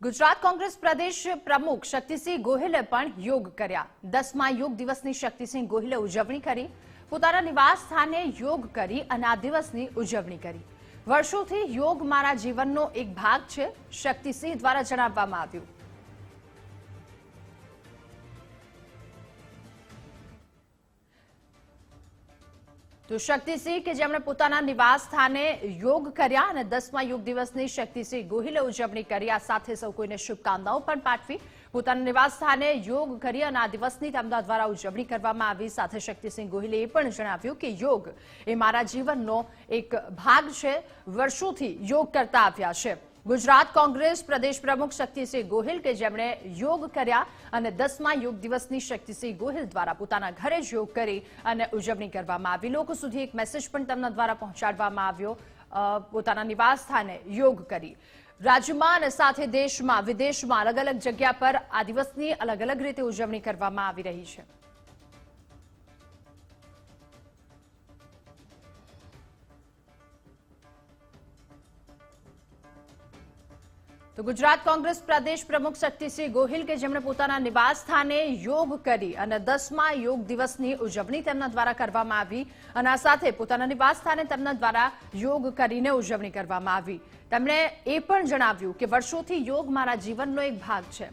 ગુજરાત કોંગ્રેસ પ્રદેશ પ્રમુખ શક્તિસિંહ ગોહિલે પણ યોગ કર્યા। 10મા યોગ દિવસની શક્તિસિંહ ગોહિલે ઉજવણી કરી। પોતાના નિવાસ સ્થાને યોગ કરી અને આ દિવસની ઉજવણી કરી। વર્ષોથી યોગ મારા જીવનનો એક ભાગ છે, શક્તિસિંહ દ્વારા જણાવવામાં આવ્યું। તો શક્તિસિંહ કે જેમણે પોતાના નિવાસ સ્થાને યોગ કર્યા અને 10મા યોગ દિવસની શક્તિસિંહ ગોહિલે ઉજવણી કરી। આ સાથે સૌ કોઈને શુભકામનાઓ પણ પાઠવી। પોતાના નિવાસ સ્થાને યોગ કરી અને આ દિવસની તેમના દ્વારા ઉજવણી કરવામાં આવી। સાથે શક્તિસિંહ ગોહિલે એ પણ જણાવ્યું કે યોગ એ મારા જીવનનો એક ભાગ છે, વર્ષોથી યોગ કરતા આવ્યા છે। ગુજરાત કોંગ્રેસ પ્રદેશ પ્રમુખ શક્તિસિંહ ગોહિલ કે જેમણે યોગ કર્યા અને 10મા યોગ દિવસની શક્તિસિંહ ગોહિલ દ્વારા પોતાના ઘરે જ યોગ કરી અને ઉજવણી કરવામાં આવી। લોકો સુધી એક મેસેજ પણ તેમના દ્વારા પહોંચાડવામાં આવ્યો। પોતાના નિવાસ સ્થાને યોગ કરી રાજ્યમાં અને સાથે દેશમાં વિદેશમાં અલગ અલગ જગ્યા પર આ દિવસની અલગ અલગ રીતે ઉજવણી કરવામાં આવી રહી છે। તો ગુજરાત કોંગ્રેસ પ્રદેશ પ્રમુખ શક્તિસિંહ ગોહિલ કે જેમણે પોતાના નિવાસ સ્થાને યોગ કરી અને 10મા યોગ દિવસની ઉજવણી તેમના દ્વારા કરવામાં આવી અને આ સાથે પોતાના નિવાસ સ્થાને તેમના દ્વારા યોગ કરીને ઉજવણી કરવામાં આવી। તેમણે એ પણ જણાવ્યું કે વર્ષોથી યોગ મારા જીવનનો એક ભાગ છે।